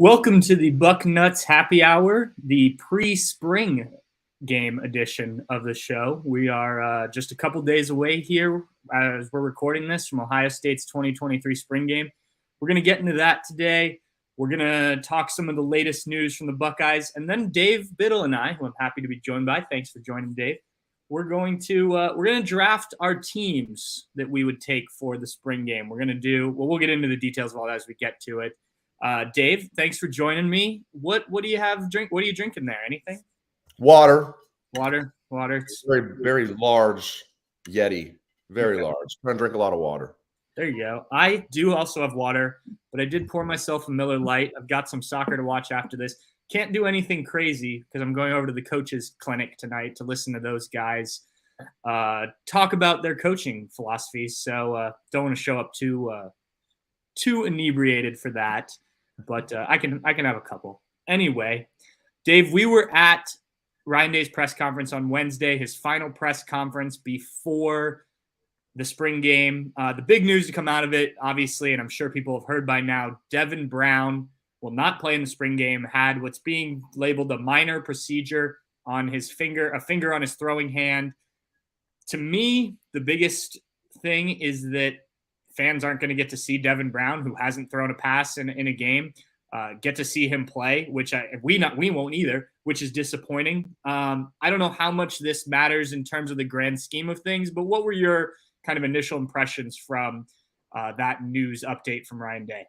Welcome to the Bucknuts Happy Hour, the pre-spring game edition of the show. We are just a couple days away here as we're recording this from Ohio State's 2023 spring game. We're going to get into that today. We're going to talk some of the latest news from the Buckeyes. And then Dave Biddle and I, who I'm happy to be joined by, thanks for joining, Dave, we're going to draft our teams that we would take for the spring game. We'll get into the details of all that as we get to it. Dave, thanks for joining me. What do you have drink? What are you drinking there? Anything? Water. Very, very large Yeti. Very large. I'm trying to drink a lot of water. There you go. I do also have water, but I did pour myself a Miller Lite. I've got some soccer to watch after this. Can't do anything crazy because I'm going over to the coaches' clinic tonight to listen to those guys talk about their coaching philosophies. So don't want to show up too inebriated for that. But I can have a couple. Anyway, Dave, we were at Ryan Day's press conference on Wednesday, his final press conference before the spring game. The big news to come out of it, obviously, and I'm sure people have heard by now, Devin Brown will not play in the spring game, had what's being labeled a minor procedure on his finger, a finger on his throwing hand. To me, the biggest thing is that fans aren't going to get to see Devin Brown, who hasn't thrown a pass in a game, get to see him play, which we won't either, which is disappointing. I don't know how much this matters in terms of the grand scheme of things, but what were your kind of initial impressions from that news update from Ryan Day?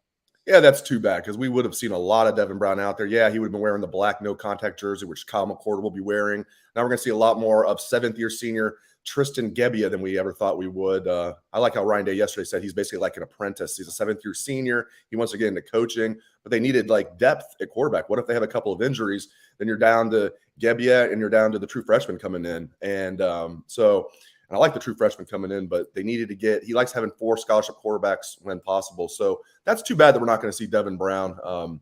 Yeah, that's too bad because we would have seen a lot of Devin Brown out there. Yeah, he would have been wearing the black no-contact jersey, which Kyle McCord will be wearing. Now we're going to see a lot more of seventh-year senior Tristan Gebbia than we ever thought we would. I like how Ryan Day yesterday said he's basically like an apprentice. He's a seventh-year senior. He wants to get into coaching, but they needed like depth at quarterback. What if they have a couple of injuries? Then you're down to Gebbia and you're down to the true freshman coming in. And I like the true freshman coming in, but they needed to get – he likes having 4 scholarship quarterbacks when possible. So that's too bad that we're not going to see Devin Brown.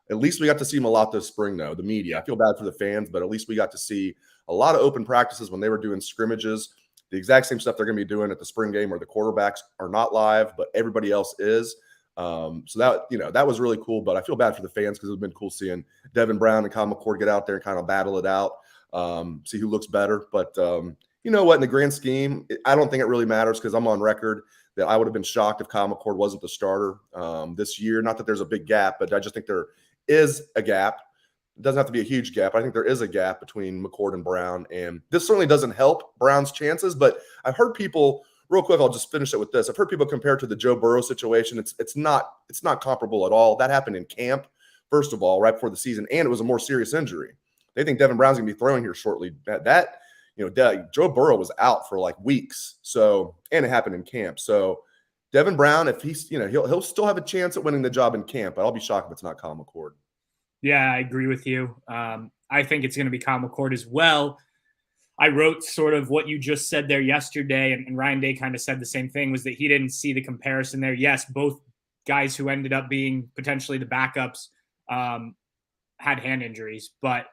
At least we got to see him a lot this spring, though, the media. I feel bad for the fans, but at least we got to see a lot of open practices when they were doing scrimmages, the exact same stuff they're going to be doing at the spring game where the quarterbacks are not live, but everybody else is. So that was really cool, but I feel bad for the fans because it's been cool seeing Devin Brown and Kyle McCord get out there and kind of battle it out, see who looks better. But you know what? In the grand scheme, I don't think it really matters because I'm on record that I would have been shocked if Kyle McCord wasn't the starter this year. Not that there's a big gap, but I just think there is a gap. It doesn't have to be a huge gap. I think there is a gap between McCord and Brown, and this certainly doesn't help Brown's chances. But I've heard people, real quick, I'll just finish it with this. I've heard people compare it to the Joe Burrow situation. It's not comparable at all. That happened in camp, first of all, right before the season, and it was a more serious injury. They think Devin Brown's going to be throwing here shortly. Joe Burrow was out for like weeks. So, and it happened in camp. So Devin Brown, if he's, he'll still have a chance at winning the job in camp, but I'll be shocked if it's not Kyle McCord. Yeah, I agree with you. I think it's going to be Kyle McCord as well. I wrote sort of what you just said there yesterday, and Ryan Day kind of said the same thing, was that he didn't see the comparison there. Yes, both guys who ended up being potentially the backups had hand injuries, but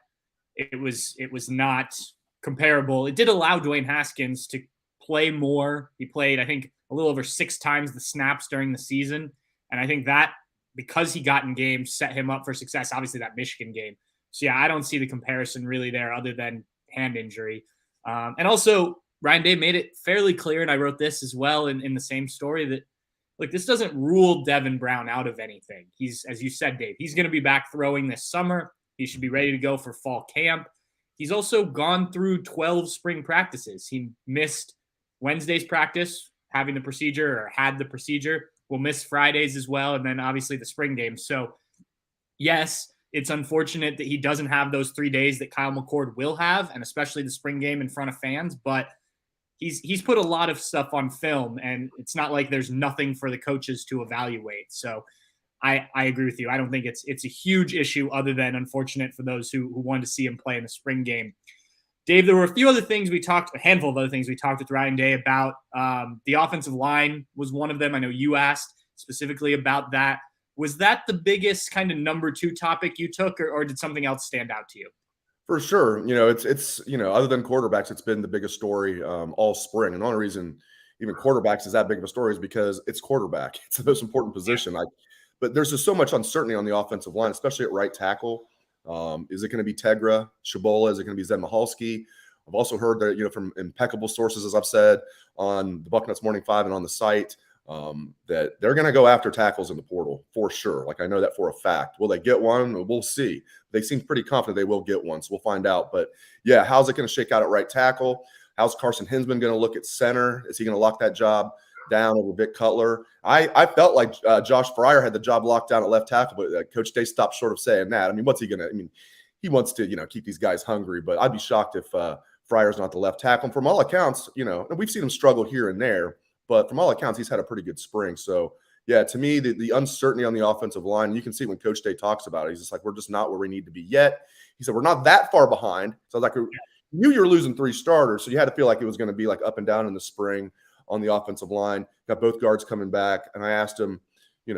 it was not comparable. It did allow Dwayne Haskins to play more. He played, I think, a little over 6 times the snaps during the season. And I think that, because he got in games, set him up for success, obviously that Michigan game. So, yeah, I don't see the comparison really there other than hand injury. And also, Ryan Day made it fairly clear, and I wrote this as well in the same story, that, look, this doesn't rule Devin Brown out of anything. He's, as you said, Dave, he's going to be back throwing this summer. He should be ready to go for fall camp. He's also gone through 12 spring practices. He missed Wednesday's practice, having the procedure, or had the procedure. Will miss Fridays as well, and then obviously the spring game. So, yes, it's unfortunate that he doesn't have those 3 days that Kyle McCord will have, and especially the spring game in front of fans, but he's put a lot of stuff on film, and it's not like there's nothing for the coaches to evaluate. So I agree with you. I don't think it's a huge issue other than unfortunate for those who wanted to see him play in the spring game. Dave, there were a handful of other things we talked with Ryan Day about. The offensive line was one of them. I know you asked specifically about that. Was that the biggest kind of number 2 topic you took, or did something else stand out to you? For sure. It's other than quarterbacks, it's been the biggest story all spring. And the only reason even quarterbacks is that big of a story is because it's quarterback. It's the most important position. But there's just so much uncertainty on the offensive line, especially at right tackle. Is it going to be Tegra, Shabola? Is it going to be Zed Mahalski? I've also heard that, from impeccable sources, as I've said, on the Bucknuts Morning Five and on the site, that they're going to go after tackles in the portal for sure. Like, I know that for a fact. Will they get one? We'll see. They seem pretty confident they will get one, so we'll find out. But yeah, how's it going to shake out at right tackle? How's Carson Hinsman going to look at center? Is he going to lock that job down over Vic Cutler? I felt like Josh Fryer had the job locked down at left tackle, but Coach Day stopped short of saying that. I mean, what's he going to? I mean, he wants to, keep these guys hungry, but I'd be shocked if Fryer's not the left tackle. And from all accounts, and we've seen him struggle here and there, but from all accounts, he's had a pretty good spring. So, yeah, to me, the uncertainty on the offensive line, you can see when Coach Day talks about it, he's just like, we're just not where we need to be yet. He said, we're not that far behind. So I was like, you knew you were losing 3 starters, so you had to feel like it was going to be like up and down in the spring on the offensive line. Got both guards coming back. And I asked him, do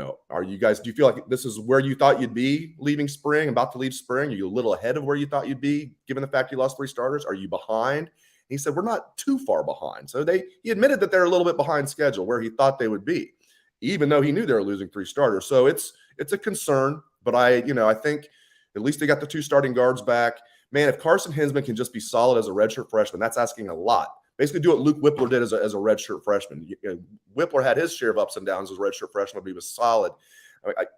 you feel like this is where you thought you'd be leaving spring, about to leave spring? Are you a little ahead of where you thought you'd be, given the fact you lost 3 starters? Are you behind? He said, we're not too far behind. So he admitted that they're a little bit behind schedule where he thought they would be, even though he knew they were losing 3 starters. So it's a concern, but I think at least they got the 2 starting guards back. Man, if Carson Hinsman can just be solid as a redshirt freshman, that's asking a lot. Basically do what Luke Whippler did as a redshirt freshman. Whippler had his share of ups and downs as a redshirt freshman, but he was solid.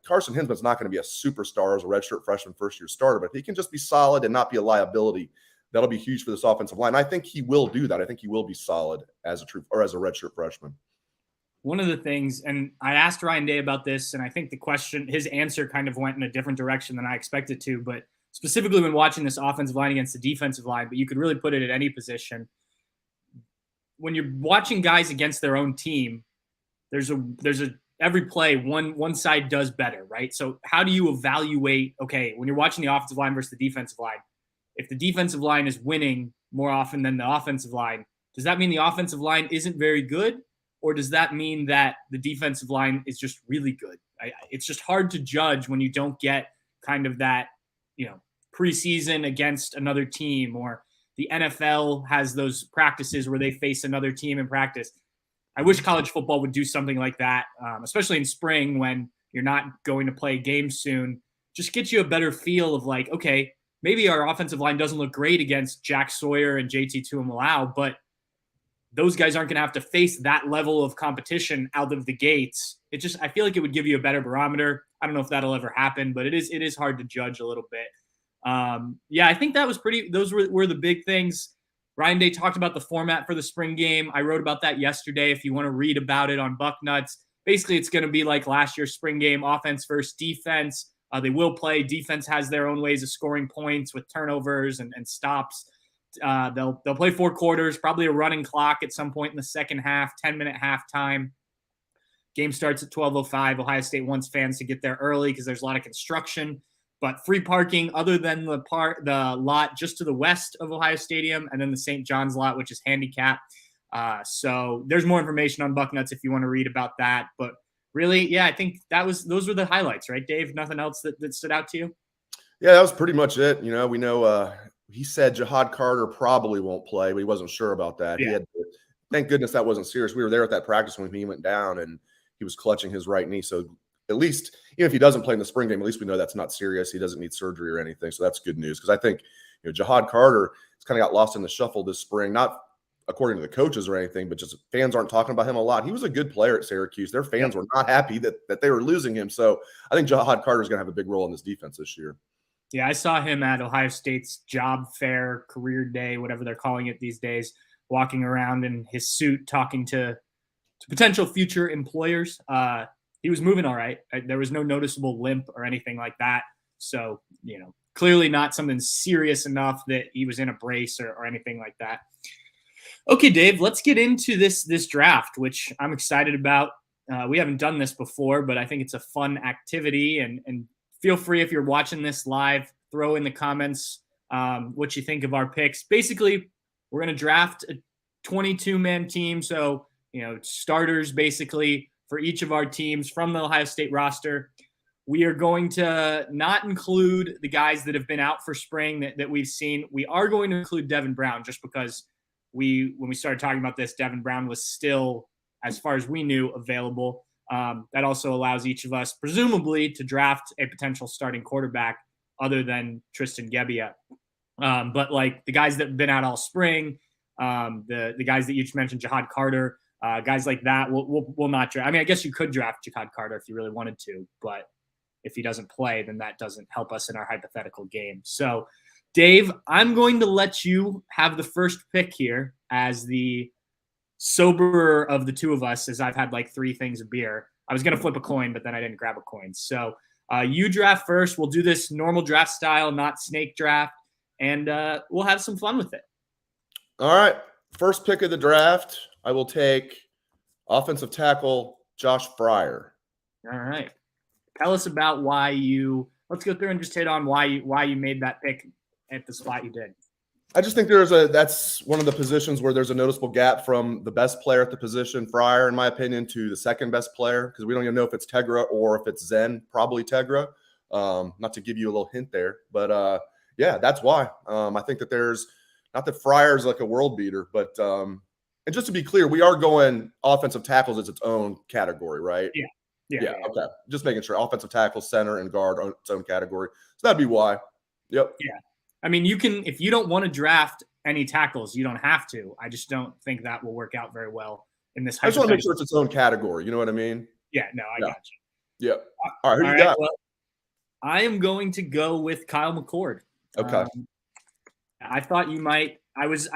Carson Hinsman's not going to be a superstar as a redshirt freshman first-year starter, but if he can just be solid and not be a liability, that'll be huge for this offensive line. I think he will do that. I think he will be solid as a redshirt freshman. One of the things, and I asked Ryan Day about this, and I think his answer kind of went in a different direction than I expected to, but specifically when watching this offensive line against the defensive line, but you could really put it at any position. When you're watching guys against their own team, there's every play one side does better, right? So how do you evaluate, okay, when you're watching the offensive line versus the defensive line, if the defensive line is winning more often than the offensive line, does that mean the offensive line isn't very good? Or does that mean that the defensive line is just really good? It's just hard to judge when you don't get kind of that, preseason against another team, or the NFL has those practices where they face another team in practice. I wish college football would do something like that, especially in spring when you're not going to play games soon. Just get you a better feel of like, okay, maybe our offensive line doesn't look great against Jack Sawyer and JT Tuimalau, but those guys aren't going to have to face that level of competition out of the gates. I feel like it would give you a better barometer. I don't know if that'll ever happen, but it is hard to judge a little bit. I think that was those were the big things. Ryan Day talked about the format for the spring game. I wrote about that yesterday. If you want to read about it on Bucknuts, basically it's going to be like last year's spring game, offense versus defense. They will play. Defense has their own ways of scoring points with turnovers and stops. They'll play 4 quarters, probably a running clock at some point in the second half, 10-minute halftime. Game starts at 12:05. Ohio State wants fans to get there early because there's a lot of construction, but free parking other than the lot just to the west of Ohio Stadium, and then the St. John's lot, which is handicapped. So there's more information on Bucknuts if you want to read about that. But really, yeah, I think those were the highlights, right, Dave? Nothing else that stood out to you? Yeah, that was pretty much it. We know he said Jahad Carter probably won't play, but he wasn't sure about that. Yeah. Thank goodness that wasn't serious. We were there at that practice when he went down, and he was clutching his right knee. So at least, even if he doesn't play in the spring game, at least we know that's not serious. He doesn't need surgery or anything. So that's good news, because I think Jahad Carter has kind of got lost in the shuffle this spring, not according to the coaches or anything, but just fans aren't talking about him a lot. He was a good player at Syracuse. Their fans were not happy that they were losing him. So I think Jahad Carter is going to have a big role in this defense this year. Yeah, I saw him at Ohio State's job fair, career day, whatever they're calling it these days, walking around in his suit talking to potential future employers. He was moving all right. There was no noticeable limp or anything like that. So, clearly not something serious enough that he was in a brace or anything like that. Okay, Dave, let's get into this draft, which I'm excited about. We haven't done this before, but I think it's a fun activity, and feel free, if you're watching this live, throw in the comments what you think of our picks. Basically, we're going to draft a 22-man team. So, starters basically for each of our teams from the Ohio State roster. We are going to not include the guys that have been out for spring that we've seen. We are going to include Devin Brown just because when we started talking about this, Devin Brown was still, as far as we knew, available. That also allows each of us, presumably, to draft a potential starting quarterback other than Tristan Gebbia. But like the guys that have been out all spring, the guys that you just mentioned, Jihad Carter, guys like that, we'll not draft. I mean, I guess you could draft Jihad Carter if you really wanted to, but if he doesn't play, then that doesn't help us in our hypothetical game. So, Dave, I'm going to let you have the first pick here as the soberer of the two of us, as I've had like 3 things of beer. I was going to flip a coin, but then I didn't grab a coin. So you draft first. We'll do this normal draft style, not snake draft, and we'll have some fun with it. All right. First pick of the draft, I will take offensive tackle Josh Fryer. All right. Tell us about why you – let's go through and just hit on why you made that pick at the spot you did. I just think that's one of the positions where there's a noticeable gap from the best player at the position, Fryer, in my opinion, to the second best player, because we don't even know if it's Tegra or if it's Zen, probably Tegra. Not to give you a little hint there, but yeah, that's why. I think that there's not that Fryer's like a world beater, but and just to be clear, we are going offensive tackles as its own category, right? Yeah. Okay. Just making sure offensive tackle, center, and guard are its own category. So that'd be why. Yep. Yeah. I mean, you can, if you don't want to draft any tackles, you don't have to. I just don't think that will work out very well in this. I just want to make sure it's its own category. You know what I mean? Yeah, no, I got you. Yep. All right, who you got? Well, I am going to go with Kyle McCord. Okay. I thought you might. I was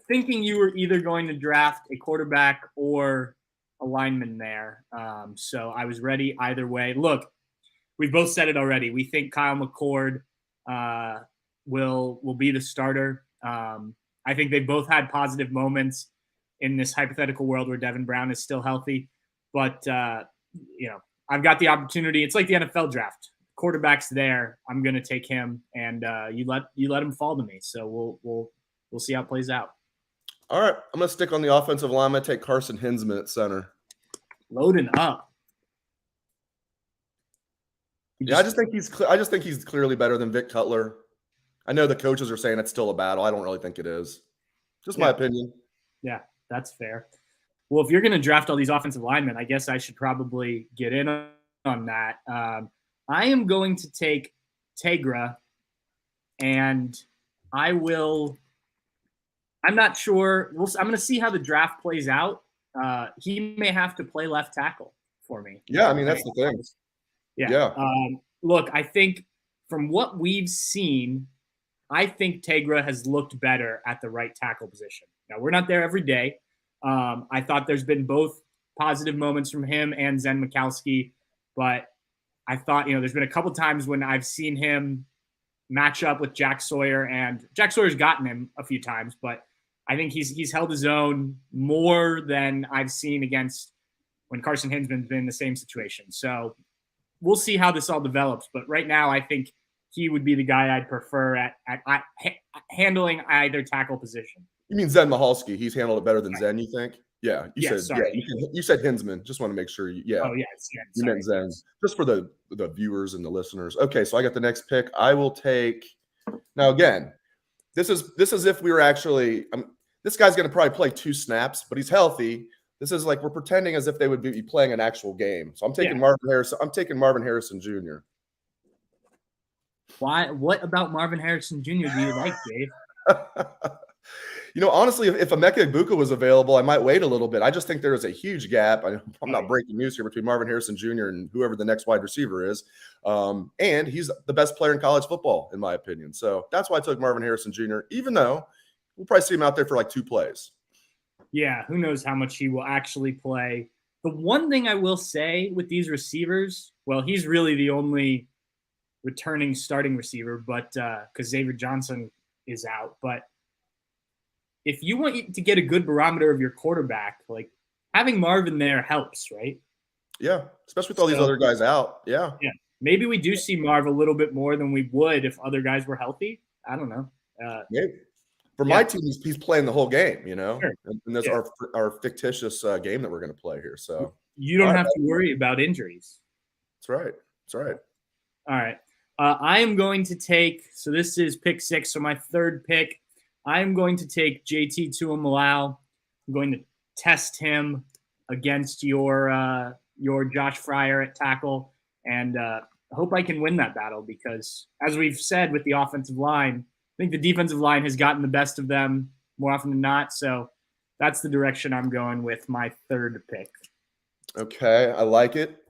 thinking you were either going to draft a quarterback or a lineman there. So I was ready either way. Look, we've both said it already. We think Kyle McCord will be the starter. I think they both had positive moments in this hypothetical world where Devin Brown is still healthy. But, I've got the opportunity. It's like the NFL draft. Quarterback's there. I'm going to take him, and you let him fall to me. So we'll see how it plays out. All right. I'm going to stick on the offensive line. I'm going to take Carson Hinsman at center. Loading up. I just think he's clearly better than Vic Cutler. I know the coaches are saying it's still a battle. I don't really think it is. Just my opinion. Yeah, that's fair. Well, if you're going to draft all these offensive linemen, I guess I should probably get in on that. I am going to take Tegra, and I'm not sure. I'm going to see how the draft plays out. He may have to play left tackle for me. Yeah, I mean, that's the thing. Yeah. Look, I think from what we've seen, I think Tegra has looked better at the right tackle position. Now, we're not there every day. I thought there's been both positive moments from him and Zen Mikowski, but I thought, there's been a couple times when I've seen him match up with Jack Sawyer, and Jack Sawyer's gotten him a few times, but I think he's held his own more than I've seen against when Carson Hinsman's been in the same situation. So we'll see how this all develops. But right now, I think he would be the guy I'd prefer at handling either tackle position. You mean Zen Mahalski? He's handled it better than Zen, you think? Yeah, you said Hinsman. Just want to make sure. Oh yeah, you meant Zen. Just for the viewers and the listeners. Okay, so I got the next pick. I will take. Now again, this is if we were actually. This guy's going to probably play 2 snaps, but he's healthy. This is like we're pretending as if they would be playing an actual game. So I'm taking Marvin Harrison. I'm taking Marvin Harrison Jr. Why? What about Marvin Harrison Jr. do you like, Dave? Honestly, if Emeka Egbuka was available, I might wait a little bit. I just think there is a huge gap. I'm not breaking news here between Marvin Harrison Jr. and whoever the next wide receiver is. And he's the best player in college football, in my opinion. So that's why I took Marvin Harrison Jr., even though we'll probably see him out there for like 2 plays. Yeah, who knows how much he will actually play. The one thing I will say with these receivers, well, he's really the only returning starting receiver, but because Xavier Johnson is out. But if you want to get a good barometer of your quarterback, like having Marvin there helps, right? Yeah, especially with all these other guys out. Yeah. Maybe we do see Marv a little bit more than we would if other guys were healthy. I don't know. Maybe. For my team, he's playing the whole game, Sure. And that's our fictitious game that we're going to play here. So you don't have to worry about injuries. That's right. All right. I am going to take, so this is pick 6. So my third pick, I'm going to take JT Tuimoloau. I'm going to test him against your your Josh Fryer at tackle, and hope I can win that battle because, as we've said with the offensive line, I think the defensive line has gotten the best of them more often than not. So that's the direction I'm going with my third pick. Okay, I like it.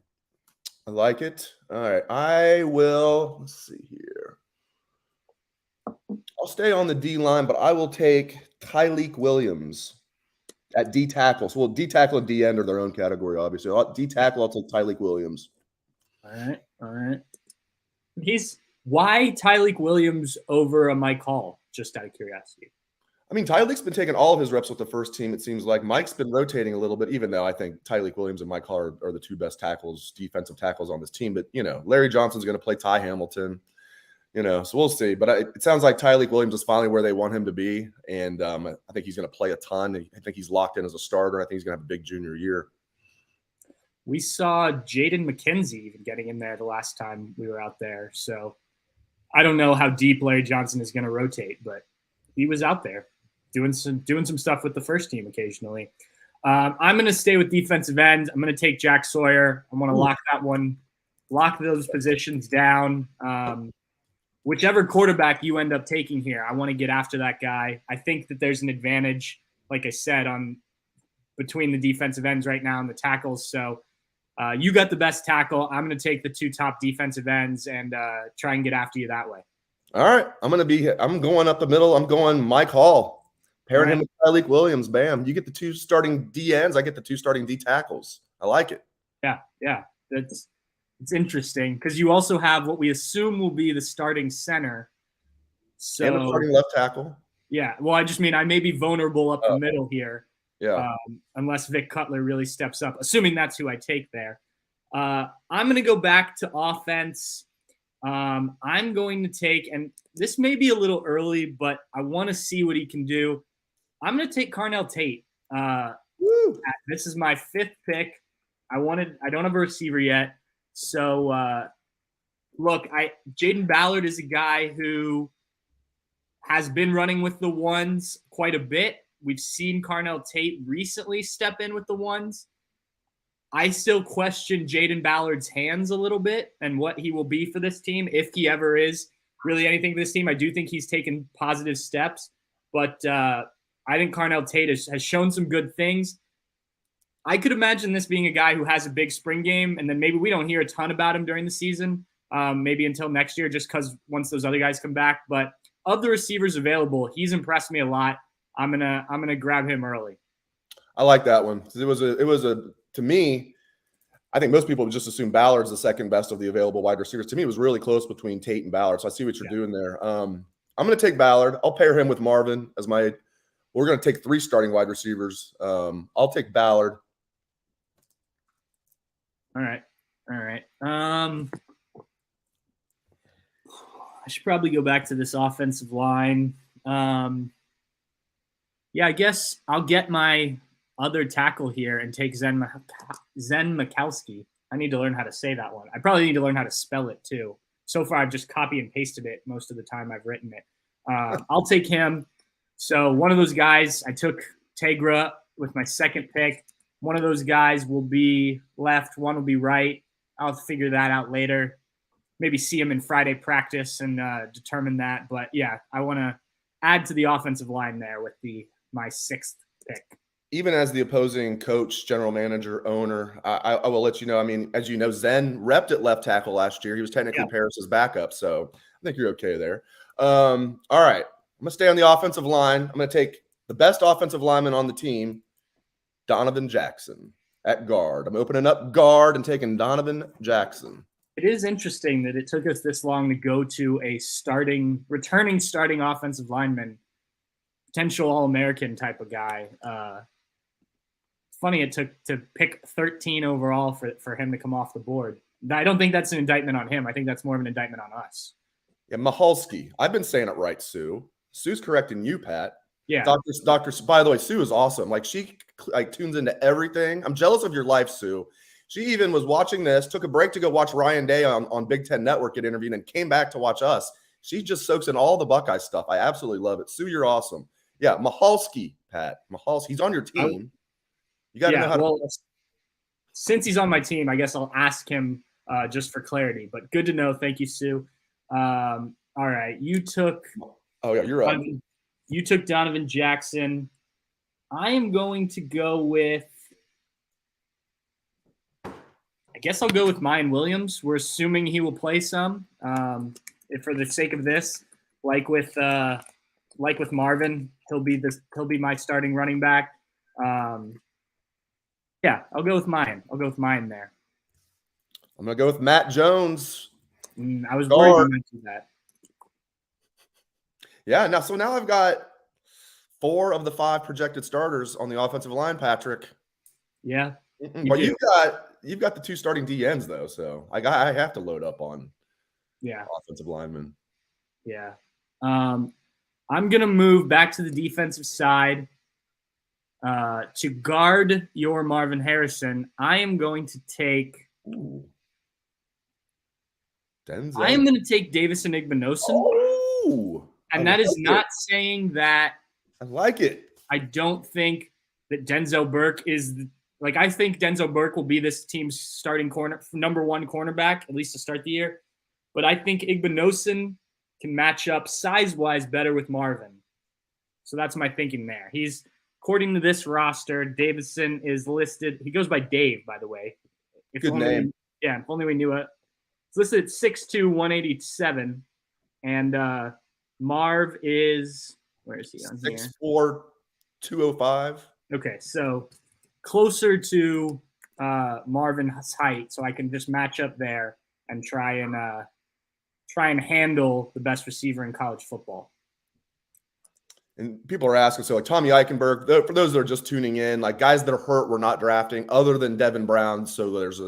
I like it. All right, I will. Let's see here. I'll stay on the D line, but I will take Tyleik Williams at D tackle. So, D tackle and D end are their own category, obviously. D tackle, I'll take Tyleik Williams. All right. Why Tyleik Williams over a Mike Hall? Just out of curiosity. I mean, Tyleik's been taking all of his reps with the first team, it seems like. Mike's been rotating a little bit, even though I think Tyleik Williams and Mike Hall are the two best tackles, defensive tackles on this team. But, Larry Johnson's going to play Ty Hamilton, so we'll see. But it sounds like Tyleik Williams is finally where they want him to be. And I think he's going to play a ton. I think he's locked in as a starter. I think he's going to have a big junior year. We saw Jaden McKenzie even getting in there the last time we were out there. So I don't know how deep Larry Johnson is going to rotate, but he was out there doing some stuff with the first team occasionally. I'm going to stay with defensive end. I'm going to take Jack Sawyer. I want to lock those positions down. Whichever quarterback you end up taking here, I want to get after that guy. I think that there's an advantage, like I said, between the defensive ends right now and the tackles. So you got the best tackle. I'm going to take the two top defensive ends and try and get after you that way. All right. I'm going up the middle. I'm going Mike Hall. Pairing him with Tyleik Williams. Bam. You get the two starting D ends. I get the two starting D tackles. I like it. Yeah. It's interesting because you also have what we assume will be the starting center. So, and the starting left tackle. Yeah. Well, I just mean I may be vulnerable up the middle here. Yeah. Unless Vic Cutler really steps up, assuming that's who I take there. I'm going to go back to offense. I'm going to take, and this may be a little early, but I want to see what he can do. I'm going to take Carnell Tate. This is my fifth pick. I don't have a receiver yet. So, look, Jaden Ballard is a guy who has been running with the ones quite a bit. We've seen Carnell Tate recently step in with the ones. I still question Jaden Ballard's hands a little bit and what he will be for this team, if he ever is really anything for this team. I do think he's taken positive steps, but I think Carnell Tate has shown some good things. I could imagine this being a guy who has a big spring game, and then maybe we don't hear a ton about him during the season, maybe until next year, just because once those other guys come back. But of the receivers available, he's impressed me a lot. I'm gonna grab him early. I like that one. It was to me, I think most people would just assume Ballard's the second best of the available wide receivers. To me, it was really close between Tate and Ballard. So I see what you're doing there. I'm going to take Ballard. I'll pair him with Marvin as my. We're going to take 3 starting wide receivers. I'll take Ballard. All right. I should probably go back to this offensive line. I guess I'll get my other tackle here and take Zen Mikowski. I need to learn how to say that one. I probably need to learn how to spell it too. So far, I've just copy and pasted it most of the time I've written it. I'll take him. So one of those guys, I took Tegra with my second pick. One of those guys will be left. One will be right. I'll figure that out later. Maybe see him in Friday practice and determine that. But yeah, I want to add to the offensive line there with my 6th pick. Even as the opposing coach, general manager, owner, I will let you know. I mean, as you know, Zen repped at left tackle last year. He was technically Paris's backup, so I think you're okay there. All right, I'm going to stay on the offensive line. I'm going to take the best offensive lineman on the team, Donovan Jackson, at guard. I'm opening up guard and taking Donovan Jackson. It is interesting that it took us this long to go to a returning starting offensive lineman, potential All-American type of guy. Funny it took to pick 13 overall for him to come off the board. I don't think that's an indictment on him. I think that's more of an indictment on us. Yeah, Mahalski. I've been saying it right, Sue. Sue's correcting you, Pat. Yeah. Doctor. By the way, Sue is awesome. Like, she tunes into everything. I'm jealous of your life, Sue. She even was watching this, took a break to go watch Ryan Day on Big Ten Network get interviewed, and came back to watch us. She just soaks in all the Buckeye stuff. I absolutely love it. Sue, you're awesome. Yeah, Mahalski, Pat. Mahalski. He's on your team. You got to know how to. since he's on my team, I guess I'll ask him just for clarity. But good to know. Thank you, Sue. All right, you took. Oh yeah, you're up. You took Donovan Jackson. I am going to go with. I guess I'll go with Mayan Williams. We're assuming he will play some. If for the sake of this, like with Marvin, he'll be my starting running back. Yeah, I'll go with Mayan. I'll go with Mayan there. I'm gonna go with Matt Jones. I was worried you mentioned that. Yeah, now I've got 4 of the 5 projected starters on the offensive line, Patrick. Yeah. But you've got the 2 starting DNs though, so I have to load up on offensive linemen. Yeah. I'm gonna move back to the defensive side. To guard your Marvin Harrison, I am going to take Denzel. I am going to take Davison Igbinosun. Oh, and that is not saying that I like it. I don't think that Denzel Burke is I think Denzel Burke will be this team's starting number 1 cornerback, at least to start the year. But I think Igbinosun can match up size-wise better with Marvin. So that's my thinking there. He's, according to this roster, Davison is listed. He goes by Dave, by the way. Good name. If only we knew it. It's listed at 6'2", 187. And Marv is, where is he on 6'4", here? 205. Okay, so closer to Marvin's height, so I can just match up there and try and handle the best receiver in college football. And people are asking, so like Tommy Eichenberg, for those that are just tuning in, like guys that are hurt, we're not drafting other than Devin Brown. So there's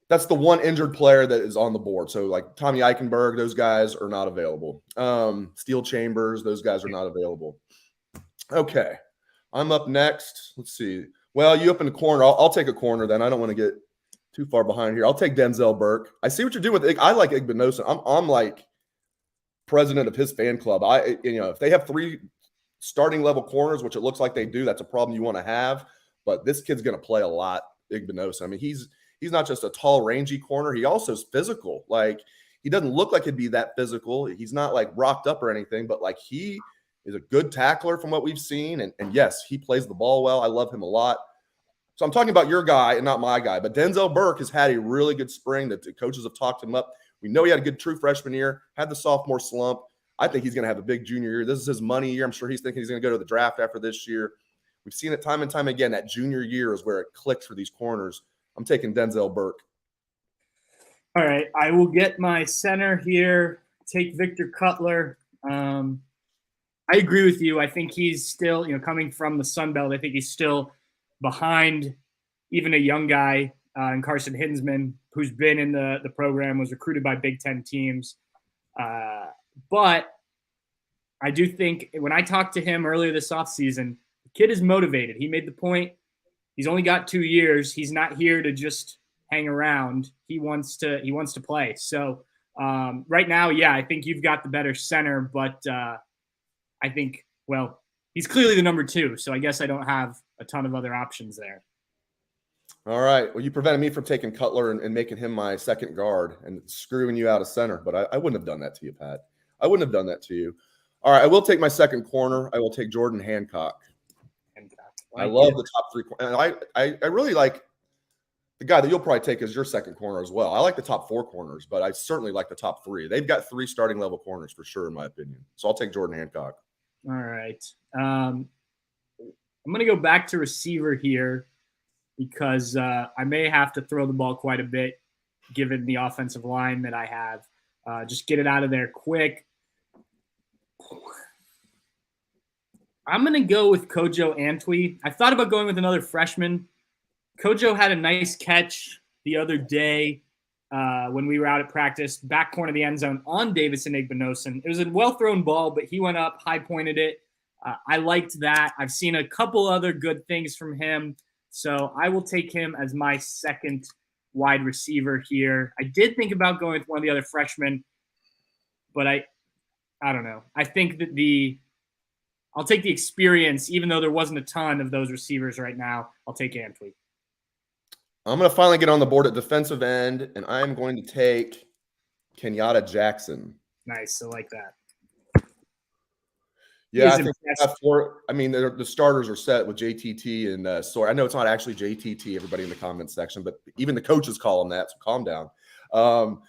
that's the one injured player that is on the board. So like Tommy Eichenberg, those guys are not available. Steel Chambers, those guys are not available. Okay, I'm up next. Let's see. Well, you up in the corner. I'll take a corner then. I don't want to get too far behind here. I'll take Denzel Burke. I see what you're doing with I like Igbinosun. I'm like president of his fan club. If they have 3 starting level corners, which it looks like they do, that's a problem you want to have. But this kid's going to play a lot, Igbinosun. I mean, he's not just a tall, rangy corner. He also is physical. Like, he doesn't look like he'd be that physical. He's not like rocked up or anything, but like he is a good tackler from what we've seen. And yes, he plays the ball well. I love him a lot. So I'm talking about your guy and not my guy. But Denzel Burke has had a really good spring. The coaches have talked him up. We know he had a good true freshman year, had the sophomore slump. I think he's going to have a big junior year. This is his money year. I'm sure he's thinking he's going to go to the draft after this year. We've seen it time and time again. That junior year is where it clicks for these corners. I'm taking Denzel Burke. All right. I will get my center here, take Victor Cutler. I agree with you. I think he's still, coming from the Sun Belt, I think he's still behind even a young guy in Carson Hinsman, who's been in the program, was recruited by Big Ten teams. But I do think when I talked to him earlier this offseason, the kid is motivated. He made the point. He's only got 2 years. He's not here to just hang around. He wants to play. So right now, I think you've got the better center, but I think, he's clearly the number 2. So I guess I don't have a ton of other options there. All right. Well, you prevented me from taking Cutler and making him my second guard and screwing you out of center, but I wouldn't have done that to you, Pat. I wouldn't have done that to you. All right. I will take my second corner. I will take Jordan Hancock. I love the top 3. And I really like the guy that you'll probably take as your second corner as well. I like the top 4 corners, but I certainly like the top 3. They've got 3 starting level corners for sure, in my opinion. So I'll take Jordan Hancock. All right. I'm going to go back to receiver here because I may have to throw the ball quite a bit given the offensive line that I have. Just get it out of there quick. I'm going to go with Kojo Antwi. I thought about going with another freshman. Kojo had a nice catch the other day when we were out at practice, back corner of the end zone on Davison Igbinosun. It was a well-thrown ball, but he went up, high-pointed it. I liked that. I've seen a couple other good things from him, so I will take him as my second wide receiver here. I did think about going with one of the other freshmen, but I don't know. I think that I'll take the experience, even though there wasn't a ton of those receivers right now. I'll take Antwi. I'm going to finally get on the board at defensive end, and I'm going to take Kenyatta Jackson. Nice. I like that. Yeah, I think the starters are set with JTT and Sawyer. I know it's not actually JTT, everybody in the comments section, but even the coaches call them that, so calm down.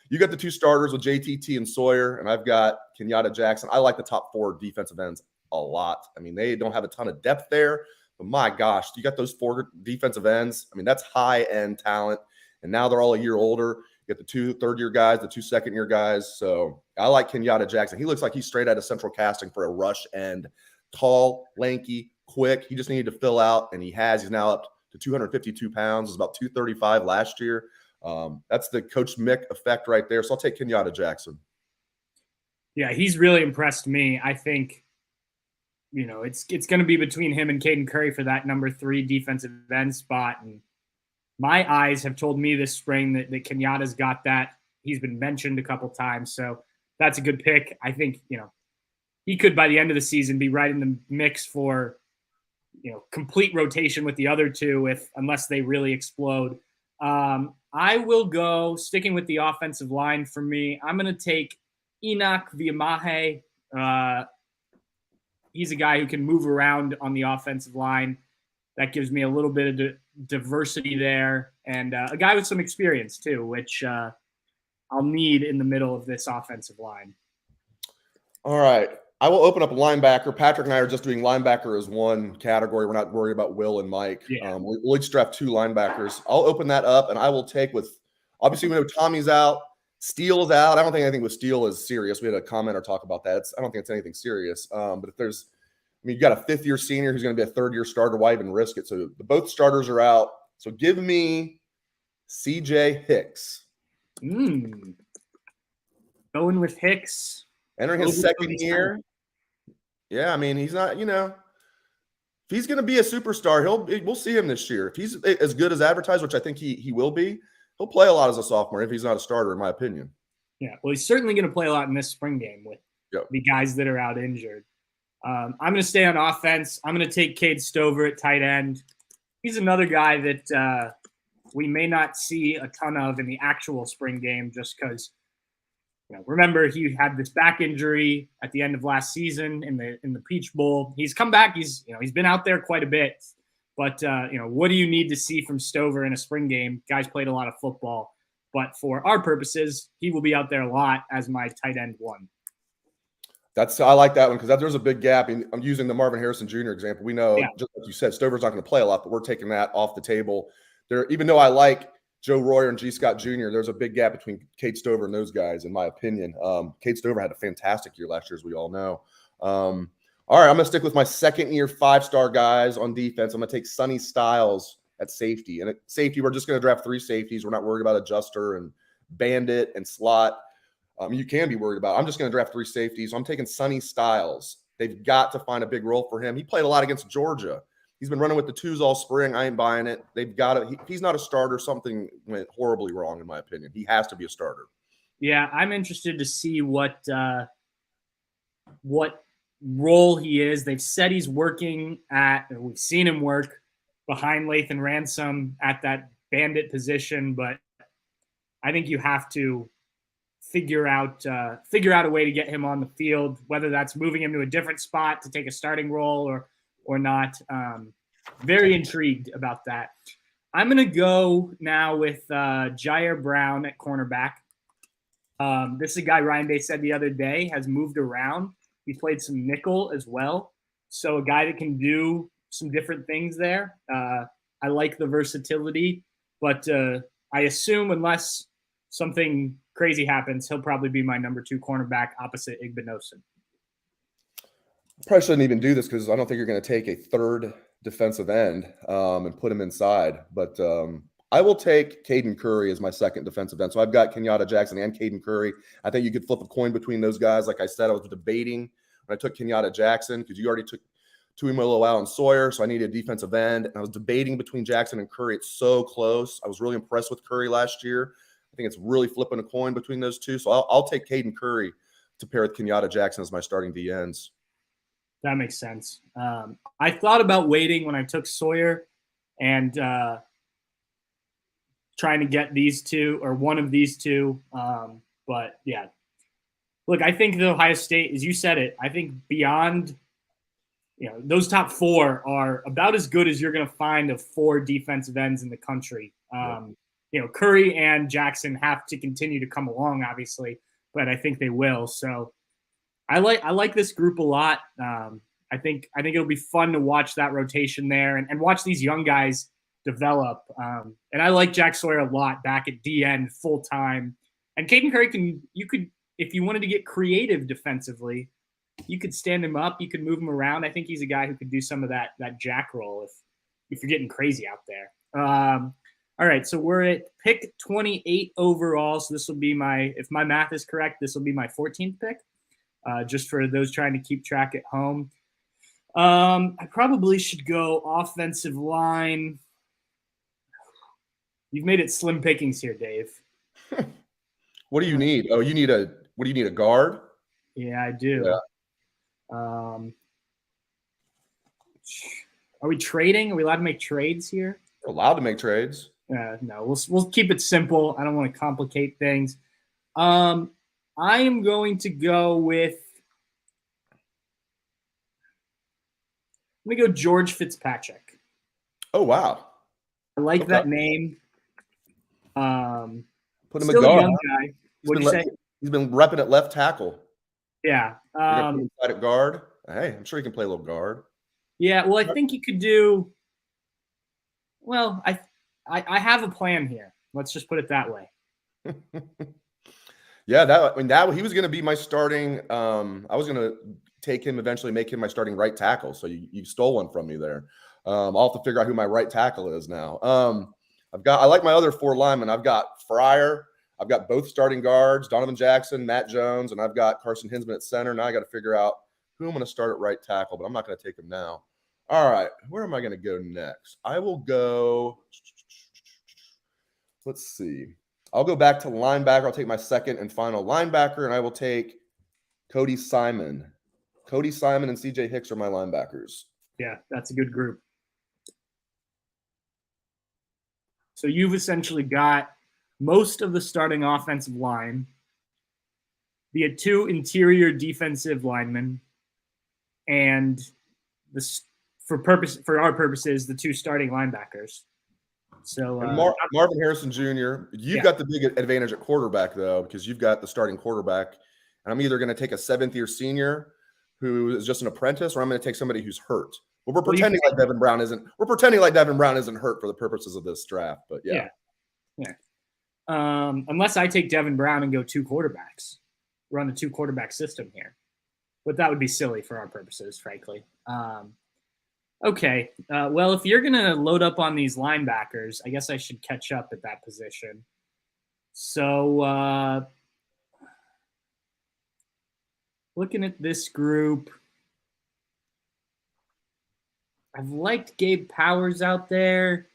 You got the 2 starters with JTT and Sawyer, and I've got Kenyatta Jackson. I like the top 4 defensive ends a lot. I mean, they don't have a ton of depth there, but my gosh, you got those 4 defensive ends. I mean, that's high-end talent, and now they're all a year older. You got the 2 third-year guys, the 2 second-year guys. So I like Kenyatta Jackson. He looks like he's straight out of central casting for a rush end. Tall, lanky, quick. He just needed to fill out, and he has. He's now up to 252 pounds. It was about 235 last year. That's the Coach Mick effect right there. So I'll take Kenyatta Jackson. Yeah, he's really impressed me. I think, it's going to be between him and Caden Curry for that number 3 defensive end spot. And my eyes have told me this spring that Kenyatta's got that. He's been mentioned a couple times. So that's a good pick. I think, he could, by the end of the season, be right in the mix for, complete rotation with the other 2 unless they really explode. I will go, sticking with the offensive line for me, I'm going to take Enoch Viamahe. He's a guy who can move around on the offensive line. That gives me a little bit of diversity there, and a guy with some experience too, which I'll need in the middle of this offensive line. All right. I will open up a linebacker. Patrick and I are just doing linebacker as one category. We're not worried about Will and Mike. Yeah. We'll each draft 2 linebackers. I'll open that up, and I will take obviously we know Tommy's out. Steele is out. I don't think anything with Steele is serious. We had a comment or talk about that. I don't think it's anything serious. But if you got a 5th-year senior who's going to be a 3rd-year starter, why even risk it? So both starters are out. So give me CJ Hicks. Going with Hicks. Entering his 2nd year. Yeah, I mean, he's not, if he's going to be a superstar, we'll see him this year. If he's as good as advertised, which I think he will be, he'll play a lot as a sophomore if he's not a starter, in my opinion. Yeah, well, he's certainly going to play a lot in this spring game with the guys that are out injured. I'm going to stay on offense. I'm going to take Cade Stover at tight end. He's another guy that we may not see a ton of in the actual spring game just because, remember he had this back injury at the end of last season in the Peach Bowl. He's come back. He's been out there quite a bit. But, what do you need to see from Stover in a spring game? Guys played a lot of football. But for our purposes, he will be out there a lot as my tight end 1. I like that one because there's a big gap. I'm using the Marvin Harrison Jr. example. We know, just like you said, Stover's not going to play a lot, but we're taking that off the table. Even though I like Joe Royer and G. Scott Jr., there's a big gap between Cade Stover and those guys, in my opinion. Cade Stover had a fantastic year last year, as we all know. All right, I'm going to stick with my 2nd-year 5-star guys on defense. I'm going to take Sonny Styles at safety. And at safety, we're just going to draft 3 safeties. We're not worried about adjuster and bandit and slot. You can be worried about. I'm just going to draft 3 safeties. So I'm taking Sonny Styles. They've got to find a big role for him. He played a lot against Georgia. He's been running with the 2s all spring. I ain't buying it. They've got to. If he's not a starter, something went horribly wrong, in my opinion. He has to be a starter. Yeah, I'm interested to see what role he is. They've said he's working we've seen him work behind Lathan Ransom at that bandit position, but I think you have to figure out a way to get him on the field, whether that's moving him to a different spot to take a starting role or not. Very intrigued about that. I'm going to go now with Jair Brown at cornerback. This is a guy Ryan Day said the other day has moved around. He played some nickel as well. So a guy that can do some different things there. I like the versatility, but I assume unless something crazy happens, he'll probably be my number 2 cornerback opposite Igbinosun. Probably shouldn't even do this because I don't think you're going to take a 3rd defensive end and put him inside. But I will take Caden Curry as my 2nd defensive end. So I've got Kenyatta Jackson and Caden Curry. I think you could flip a coin between those guys. Like I said, I was debating when I took Kenyatta Jackson because you already took Tuimoloau out and Sawyer, so I needed a defensive end. And I was debating between Jackson and Curry. It's so close. I was really impressed with Curry last year. I think it's really flipping a coin between those 2. So I'll take Caden Curry to pair with Kenyatta Jackson as my starting D ends. That makes sense. I thought about waiting when I took Sawyer, and trying to get these two or one of these two. But yeah, look, I think the Ohio State, as you said it, I think beyond, those top four are about as good as you're going to find of four defensive ends in the country. Curry and Jackson have to continue to come along, obviously, but I think they will. So I like this group a lot. I think it'll be fun to watch that rotation there and watch these young guys develop. And I like Jack Sawyer a lot back at D end full time. And Caden Curry you could, if you wanted to get creative defensively, you could stand him up, you could move him around. I think he's a guy who could do some of that jack role if you're getting crazy out there. All right, so we're at pick 28 overall. So this will be if my math is correct, this will be my 14th pick. Just for those trying to keep track at home. I probably should go offensive line. You've made it slim pickings here, Dave. What do you need? Oh, what do you need, a guard? Yeah, I do. Yeah. Are we trading? Are we allowed to make trades here? We're allowed to make trades. No, we'll keep it simple. I don't want to complicate things. I am going to go with. Let me go George Fitzpatrick. Oh wow! I like that name. Put him a guard. Young guy. What do you say? He's been repping at left tackle. Yeah. At guard. Hey, I'm sure he can play a little guard. Yeah. Well, I think he could do. Well, I have a plan here. Let's just put it that way. Yeah, he was going to be my starting. I was going to take him eventually, make him my starting right tackle. So you stole one from me there. I'll have to figure out who my right tackle is now. I like my other four linemen. I've got Fryer. I've got both starting guards, Donovan Jackson, Matt Jones, and I've got Carson Hinsman at center. Now I got to figure out who I'm going to start at right tackle, but I'm not going to take him now. All right, where am I going to go next? I will go. Let's see. I'll go back to linebacker. I'll take my second and final linebacker, and I will take Cody Simon. Cody Simon and CJ Hicks are my linebackers. Yeah, that's a good group. So you've essentially got most of the starting offensive line, the two interior defensive linemen, and for our purposes, the two starting linebackers. So Marvin Harrison Jr., you've got the big advantage at quarterback, though, because you've got the starting quarterback. And I'm either going to take a seventh-year senior who is just an apprentice, or I'm going to take somebody who's hurt. But we're pretending like Devin Brown isn't. We're pretending like Devin Brown isn't hurt for the purposes of this draft. But yeah. Unless I take Devin Brown and go two quarterbacks, run a two quarterback system here, but that would be silly for our purposes, frankly. Okay. Well, if you're going to load up on these linebackers, I guess I should catch up at that position. So looking at this group, I've liked Gabe Powers out there.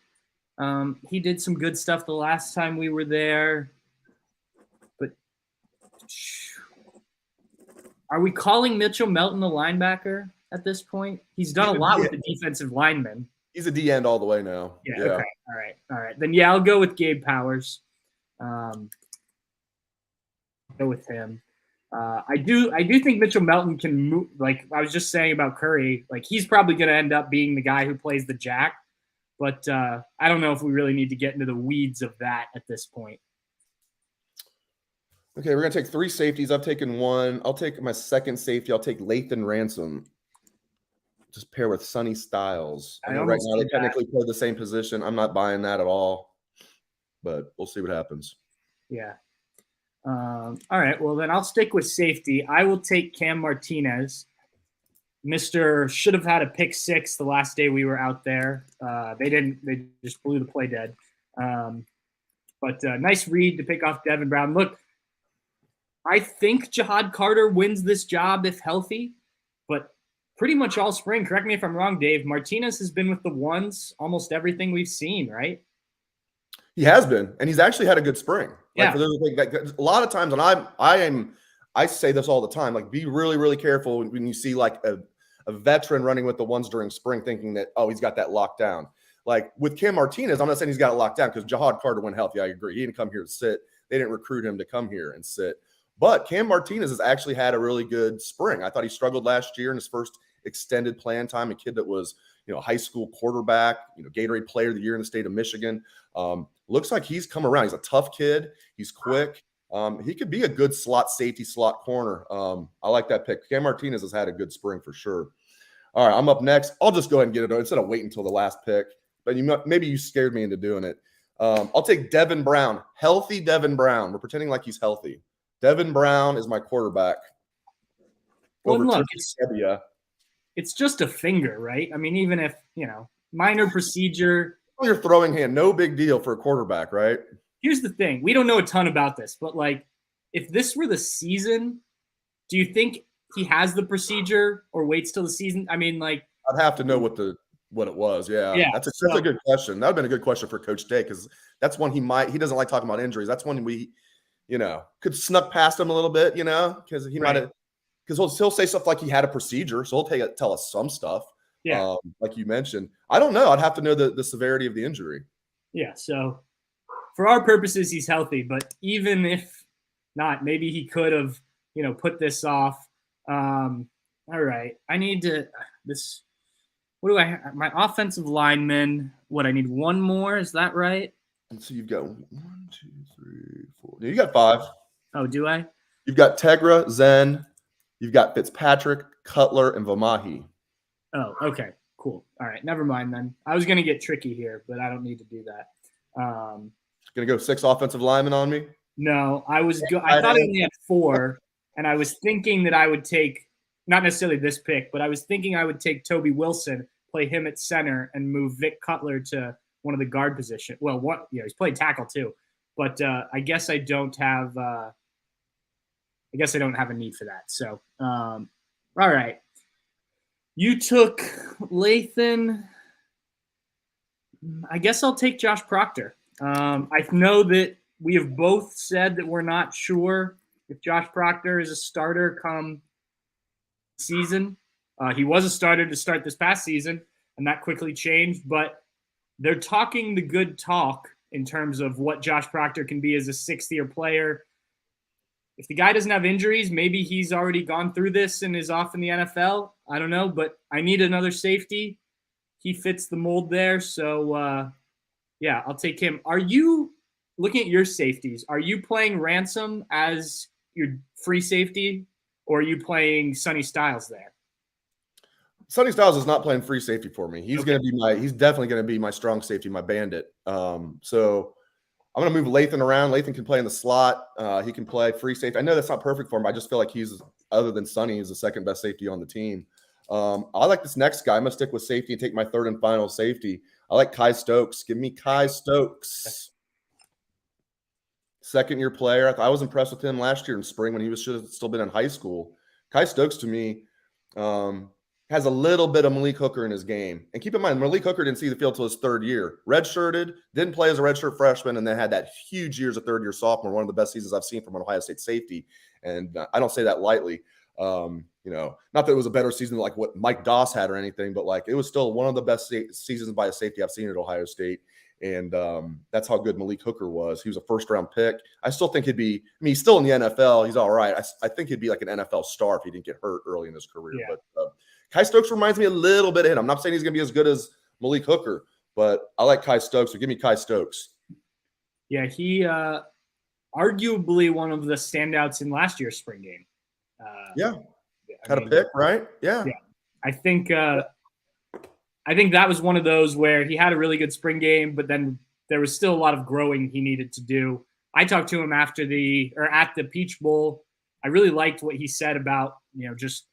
He did some good stuff the last time we were there. But are we calling Mitchell Melton a linebacker at this point? He's done a lot with the defensive linemen. He's a D end all the way now. Yeah. Okay. All right. Then I'll go with Gabe Powers. Go with him. I do think Mitchell Melton can move. Like I was just saying about Curry, like he's probably going to end up being the guy who plays the jack. But I don't know if we really need to get into the weeds of that at this point. Okay, we're going to take three safeties. I've taken one. I'll take my second safety. I'll take Lathan Ransom. Just pair with Sonny Styles. I know right now they technically play the same position. I'm not buying that at all. But we'll see what happens. Yeah. All right. Well, then I'll stick with safety. I will take Cam Martinez. Mr. should have had a pick six the last day we were out there. They didn't. They just blew the play dead. But nice read to pick off Devin Brown. Look, I think Jihad Carter wins this job if healthy, but pretty much all spring. Correct me if I'm wrong, Dave. Martinez has been with the ones almost everything we've seen, right? He has been, and he's actually had a good spring. Yeah. For those a lot of times, and I say this all the time. Like, be really, really careful when you see like a veteran running with the ones during spring, thinking that he's got that locked down. Like with Cam Martinez, I'm not saying he's got it locked down because Jahad Carter went healthy. I agree. He didn't come here to sit. They didn't recruit him to come here and sit. But Cam Martinez has actually had a really good spring. I thought he struggled last year in his first extended playing time. A kid that was, high school quarterback, Gatorade Player of the Year in the state of Michigan. Looks like he's come around. He's a tough kid. He's quick. He could be a good slot safety, slot corner. I like that pick. Cam Martinez has had a good spring for sure. All right, I'm up next. I'll just go ahead and get it instead of waiting until the last pick. But maybe you scared me into doing it. I'll take Devin Brown. Healthy Devin Brown. We're pretending like he's healthy. Devin Brown is my quarterback. Well, look, it's just a finger, right? I mean, even if, minor procedure. On your throwing hand, no big deal for a quarterback, right? Here's the thing. We don't know a ton about this, but if this were the season, do you think he has the procedure or waits till the season? I mean, I'd have to know what it was. Yeah. That's a good question. That would have been a good question for Coach Day because that's one he doesn't like talking about injuries. That's one we, could snuck past him a little bit, because he might have, because he'll say stuff like he had a procedure. So he'll tell us some stuff. Yeah. Like you mentioned. I don't know. I'd have to know the severity of the injury. Yeah. So for our purposes, he's healthy, but even if not, maybe he could have, put this off. All right. I need this. What do I have? My offensive lineman. I need one more. Is that right? And so you've got 1, 2, 3, 4. You got 5. Oh, do I? You've got Tegra, Zen. You've got Fitzpatrick, Cutler, and Vamahi. Oh, okay. Cool. All right. Never mind then. I was going to get tricky here, but I don't need to do that. Going to go 6 offensive linemen on me? No, I thought I only had 4, and I was thinking that I would take, not necessarily this pick, but I was thinking I would take Toby Wilson, play him at center, and move Vic Cutler to one of the guard position. Well, he's played tackle too, but I guess I don't have a need for that. So, all right. You took Lathan. I guess I'll take Josh Proctor. I know that we have both said that we're not sure if Josh Proctor is a starter come season. He was a starter to start this past season, and that quickly changed. But they're talking the good talk in terms of what Josh Proctor can be as a 6th-year player. If the guy doesn't have injuries, maybe he's already gone through this and is off in the NFL. I don't know, but I need another safety. He fits the mold there. So, I'll take him. Are you looking at your safeties? Are you playing Ransom as your free safety, or are you playing Sonny Styles there? Sonny Styles is not playing free safety for me. He's he's definitely going to be my strong safety, my bandit. So I'm going to move Lathan around. Lathan can play in the slot. He can play free safety. I know that's not perfect for him. I just feel like he's, other than Sonny, he's the second best safety on the team. I like this next guy. I'm going to stick with safety and take my 3rd and final safety. I like Kai Stokes. Give me Kai Stokes. 2nd-year player. I was impressed with him last year in spring when he should have still been in high school. Kai Stokes, to me, has a little bit of Malik Hooker in his game. And keep in mind, Malik Hooker didn't see the field till his 3rd year. Redshirted, didn't play as a redshirt freshman, and then had that huge year as a 3rd-year sophomore, one of the best seasons I've seen from an Ohio State safety. And I don't say that lightly. Not that it was a better season like what Mike Doss had or anything, but it was still one of the best seasons by a safety I've seen at Ohio State. And that's how good Malik Hooker was. He was a 1st-round pick. I still think he's still in the NFL. He's all right. I think he'd be like an NFL star if he didn't get hurt early in his career. Yeah. But Kai Stokes reminds me a little bit of him. I'm not saying he's going to be as good as Malik Hooker, but I like Kai Stokes. So give me Kai Stokes. Yeah, he arguably one of the standouts in last year's spring game. Had a pick, right? Yeah. I think that was one of those where he had a really good spring game, but then there was still a lot of growing he needed to do. I talked to him at the Peach Bowl. I really liked what he said about, just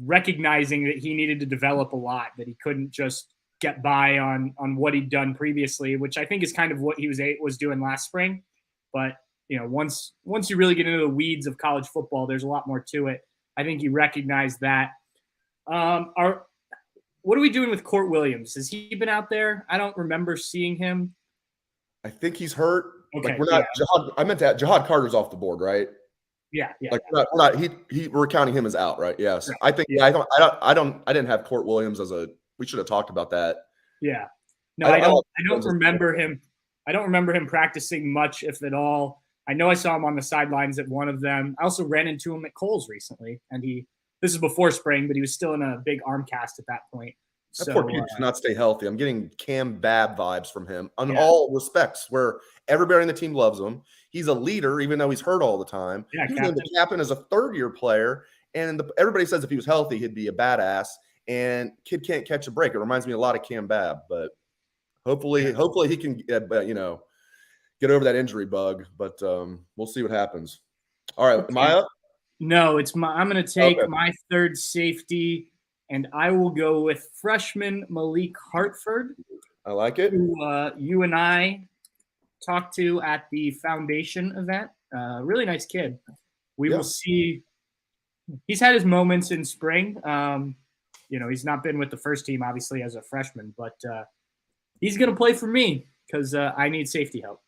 recognizing that he needed to develop a lot, that he couldn't just get by on what he'd done previously, which I think is kind of what he was doing last spring. But, once you really get into the weeds of college football, there's a lot more to it. I think he recognized that. What are we doing with Court Williams? Has he been out there? I don't remember seeing him. I think he's hurt. Okay, we're not. Yeah. I meant that Jahad Carter's off the board, right? Yeah. We're not. We're counting him as out, right? Yes. Right. I think. Yeah. I didn't have Court Williams as a. We should have talked about that. Yeah. No, I don't remember him. I don't remember him practicing much, if at all. I know I saw him on the sidelines at one of them. I also ran into him at Kohl's recently, and this is before spring, but he was still in a big arm cast at that point. That poor kid does not stay healthy. I'm getting Cam Babb vibes from him on all respects, where everybody on the team loves him. He's a leader, even though he's hurt all the time. Yeah, he was named the captain as a third-year player, and everybody says if he was healthy, he'd be a badass. And kid can't catch a break. It reminds me a lot of Cam Babb, but hopefully he can, get over that injury bug. But we'll see what happens. All right, am I up? No, I'm going to take my third safety, and I will go with freshman Malik Hartford. I like it. Who you and I talked to at the foundation event. Really nice kid. We will see. He's had his moments in spring. He's not been with the first team, obviously, as a freshman, but he's going to play for me because I need safety help.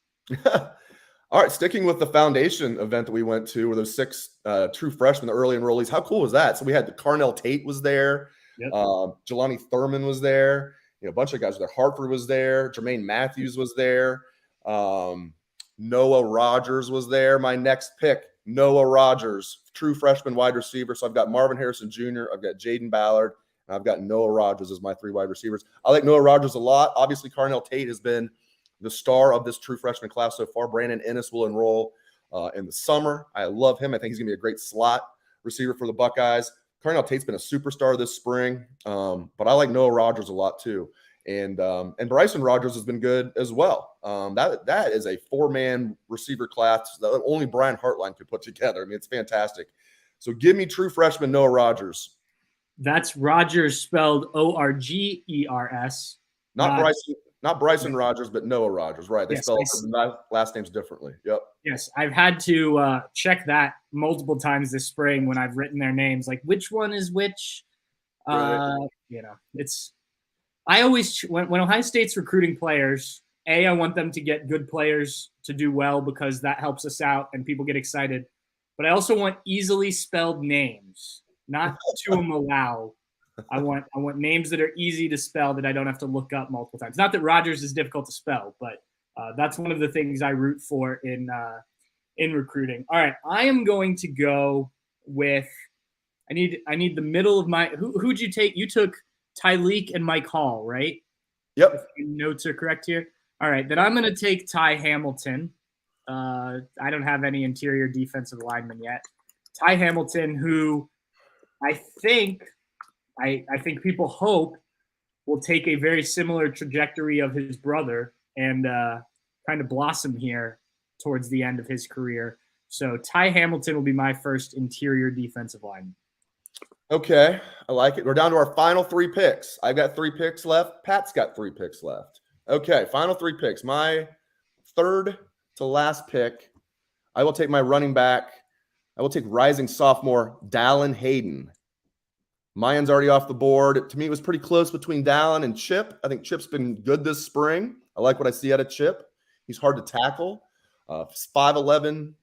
All right, sticking with the foundation event that we went to, where those 6 true freshmen, the early enrollees, how cool was that? So we had Carnell Tate was there. Yep. Jelani Thurman was there. A bunch of guys were there. Hartford was there. Jermaine Matthews was there. Noah Rogers was there. My next pick, Noah Rogers, true freshman wide receiver. So I've got Marvin Harrison Jr., I've got Jaden Ballard, and I've got Noah Rogers as my 3 wide receivers. I like Noah Rogers a lot. Obviously, Carnell Tate has been the star of this true freshman class so far. Brandon Ennis will enroll in the summer. I love him. I think he's going to be a great slot receiver for the Buckeyes. Carnell Tate's been a superstar this spring, but I like Noah Rogers a lot too. And Bryson Rogers has been good as well. That is a 4-man receiver class that only Brian Hartline could put together. I mean, it's fantastic. So give me true freshman Noah Rogers. That's Rogers spelled O-R-G-E-R-S. Not Bryson Rogers, but Noah Rogers. Right. They spell last names differently. Yep. Yes. I've had to check that multiple times this spring when I've written their names, like which one is which. I always, when Ohio State's recruiting players, I want them to get good players to do well because that helps us out and people get excited. But I also want easily spelled names, not Tuamalau. I want names that are easy to spell that I don't have to look up multiple times. Not that Rogers is difficult to spell, but that's one of the things I root for in recruiting. All right, I am going to go with. I need the middle of my. Who'd you take? You took Tyleek and Mike Hall, right? Yep. If your notes are correct here. All right, then I'm going to take Ty Hamilton. I don't have any interior defensive linemen yet. Ty Hamilton, who I think people hope will take a very similar trajectory of his brother and kind of blossom here towards the end of his career. So Ty Hamilton will be my first interior defensive lineman. Okay, I like it. We're down to our final 3 picks. I've got 3 picks left. Pat's got 3 picks left. Okay, final 3 picks. My third to last pick, I will take my running back. I will take rising sophomore Dallin Hayden. Mayan's already off the board. To me, it was pretty close between Dallin and Chip. I think Chip's been good this spring. I like what I see out of Chip. He's hard to tackle. 5'11",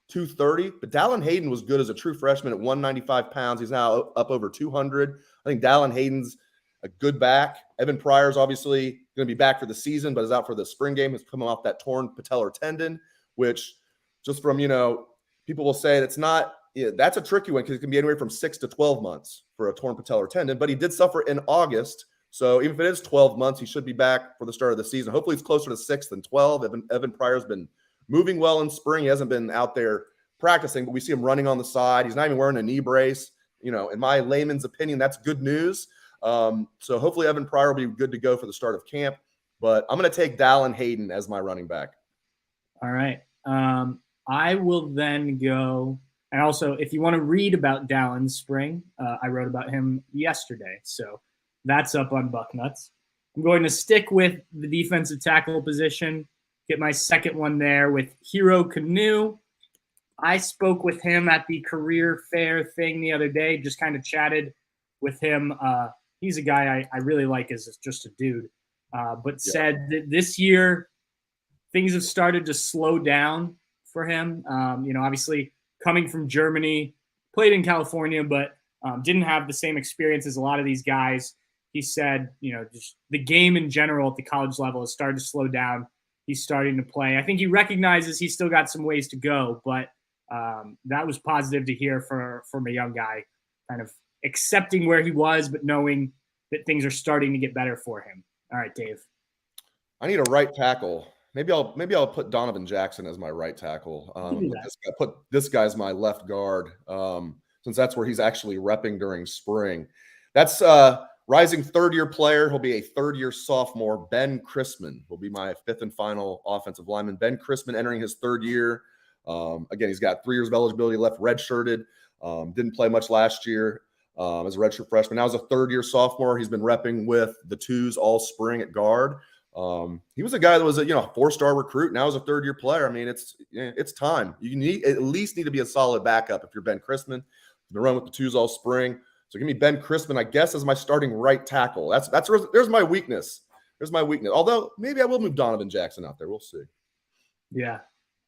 230. But Dallin Hayden was good as a true freshman at 195 pounds. He's now up over 200. I think Dallin Hayden's a good back. Evan Pryor's obviously going to be back for the season, but is out for the spring game. He's coming off that torn patellar tendon, which just from, people will say it's not – that's a tricky one because it can be anywhere from 6 to 12 months for a torn patellar tendon. But he did suffer in August. So even if it is 12 months, he should be back for the start of the season. Hopefully it's closer to 6 than 12. Evan Pryor's been moving well in spring. He hasn't been out there practicing, but we see him running on the side. He's not even wearing a knee brace. In my layman's opinion, that's good news. So hopefully Evan Pryor will be good to go for the start of camp. But I'm going to take Dallin Hayden as my running back. All right. I will then go. And also, if you want to read about Dallin's spring, I wrote about him yesterday. So that's up on Bucknuts. I'm going to stick with the defensive tackle position, get my second one there with Hero Canoe. I spoke with him at the career fair thing the other day, just kind of chatted with him. He's a guy I really like as just a dude, but said that this year things have started to slow down for him. Obviously coming from Germany, played in California, but didn't have the same experience as a lot of these guys. he said, just the game in general at the college level has started to slow down. He's starting to play. I think he recognizes he's still got some ways to go, but that was positive to hear from a young guy, kind of accepting where he was, but knowing that things are starting to get better for him. All right, Dave. I need a right tackle. Maybe I'll put Donovan Jackson as my right tackle. Put this guy as my left guard, since that's where he's actually repping during spring. That's rising third-year player. He'll be a third-year sophomore. Ben Chrisman will be my fifth and final offensive lineman. Ben Chrisman entering his third year. Again, he's got 3 years of eligibility left, redshirted. Didn't play much last year as a redshirt freshman. Now as a third-year sophomore, he's been repping with the twos all spring at guard. He was a guy that was a 4-star recruit. Now as a third-year player. I mean, it's time. You at least need to be a solid backup if you're Ben Chrisman. He's been running with the twos all spring. So give me Ben Chrisman, I guess, as my starting right tackle. There's my weakness. There's my weakness. Although maybe I will move Donovan Jackson out there. We'll see. Yeah,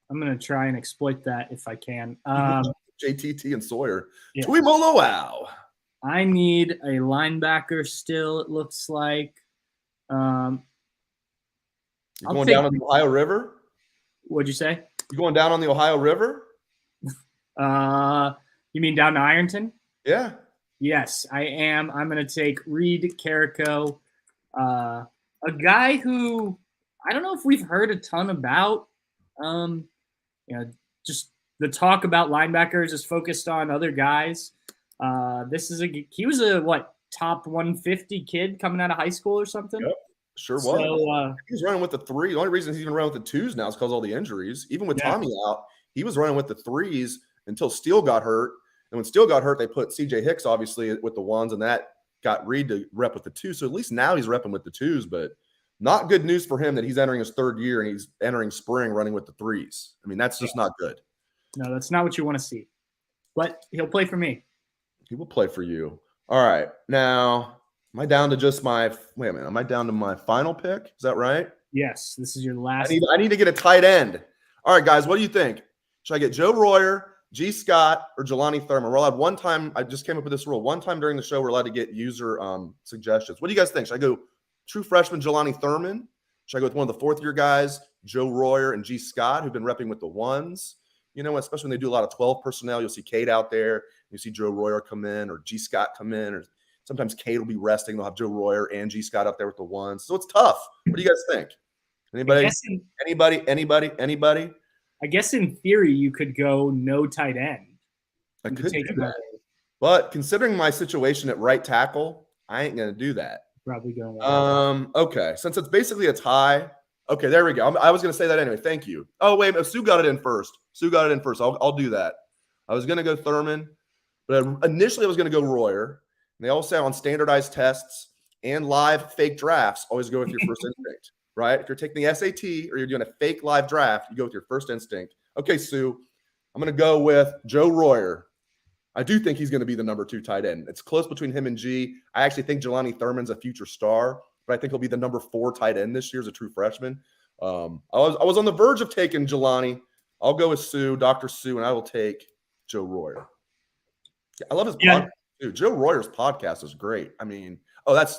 I'm gonna try and exploit that if I can. JTT and Sawyer. Yeah. Tuimoloau. I need a linebacker still. It looks like. You going down on the Ohio River? What'd you say? You going down on the Ohio River? You mean down to Ironton? Yeah. Yes, I am. I'm going to take Reed Carrico, a guy who I don't know if we've heard a ton about. Just the talk about linebackers is focused on other guys. He was a top 150 kid coming out of high school or something. Yep. Sure was. So, he was running with the 3. The only reason he's even running with the 2s now is because of all the injuries. Even with Tommy out, he was running with the 3s until Steele got hurt. And when Steele got hurt, they put CJ Hicks, obviously, with the 1s, and that got Reed to rep with the 2s. So at least now he's repping with the 2s, but not good news for him that he's entering his third year and he's entering spring running with the 3s. I mean, that's just not good. No, that's not what you want to see. But he'll play for me. He will play for you. All right. Now, am I down to my final pick? Is that right? Yes. This is your last. I need to get a tight end. All right, guys, what do you think? Should I get Joe Royer, G. Scott, or Jelani Thurman? We're allowed one time. I just came up with this rule. One time during the show, we're allowed to get user suggestions. What do you guys think? Should I go true freshman Jelani Thurman? Should I go with one of the fourth-year guys, Joe Royer and G. Scott, who've been repping with the 1s? Especially when they do a lot of 12 personnel, you'll see Cade out there. You see Joe Royer come in or G. Scott come in, or sometimes Cade will be resting. They'll have Joe Royer and G. Scott up there with the 1s. So it's tough. What do you guys think? Anybody? I guess in theory you could go no tight end. I could do that. But considering my situation at right tackle, I ain't going to do that. Probably going. Okay. Since it's basically a tie. Okay, there we go. I was going to say that anyway. Thank you. Oh, wait. Sue got it in first. I'll do that. I was going to go Thurman, but initially I was going to go Royer. And they all say on standardized tests and live fake drafts, always go with your first instinct, right? If you're taking the SAT or you're doing a fake live draft, you go with your first instinct. Okay, Sue, I'm going to go with Joe Royer. I do think he's going to be the number 2 tight end. It's close between him and G. I actually think Jelani Thurman's a future star, but I think he'll be the number 4 tight end this year as a true freshman. I was on the verge of taking Jelani. I'll go with Sue, Dr. Sue, and I will take Joe Royer. I love his podcast. Dude, Joe Royer's podcast is great. I mean,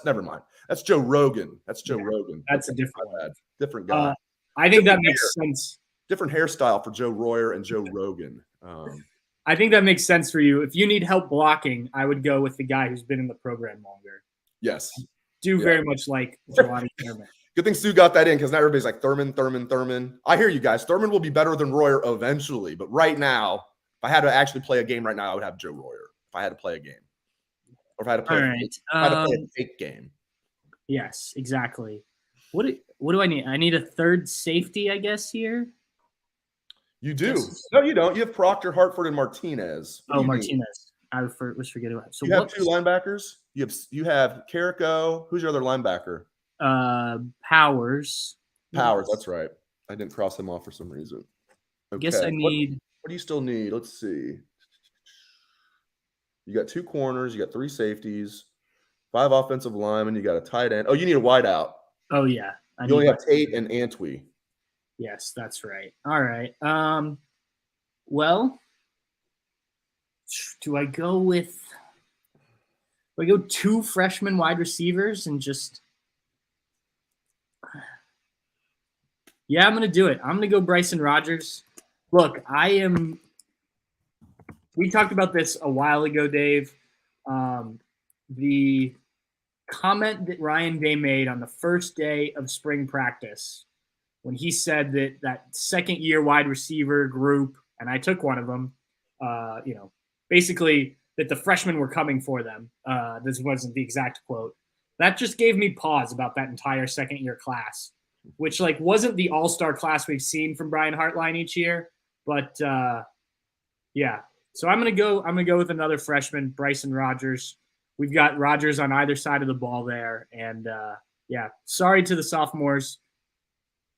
never mind. That's Joe Rogan. That's Rogan. That's a different one. Different guy. I think that makes sense. Different hairstyle for Joe Royer and Joe Rogan. I think that makes sense for you. If you need help blocking, I would go with the guy who's been in the program longer. Yes. Very much like Jelani Thurman. Good thing Sue got that in because now everybody's like Thurman. I hear you guys. Thurman will be better than Royer eventually. But right now, if I had to actually play a game right now, I would have Joe Royer if I had to play a game. Or if I had to play a fake game. Yes, exactly. What do I need? I need a third safety, I guess, here. You do. No, you don't. You have Proctor, Hartford, and Martinez. Martinez. I was forgetting about. So you have 2 linebackers. You have Carrico. Who's your other linebacker? Powers. Powers. That's right. I didn't cross him off for some reason. Okay. I guess I need. What do you still need? Let's see. You got 2 corners. You got 3 safeties, 5 offensive linemen. You got a tight end. Oh, you need a wideout. Oh yeah. You only have Tate and Antwi. Yes, that's right. All right. Well, do I go with Do I go 2 freshman wide receivers and just – yeah, I'm going to do it. I'm going to go Bryson Rogers. Look, we talked about this a while ago, Dave. The comment that Ryan Day made on the first day of spring practice when he said that second-year wide receiver group, and I took one of them, basically that the freshmen were coming for them. This wasn't the exact quote. That just gave me pause about that entire second-year class, which wasn't the all-star class we've seen from Brian Hartline each year. But yeah, so I'm gonna go with another freshman, Bryson Rogers. We've got Rogers on either side of the ball there, and yeah, sorry to the sophomores.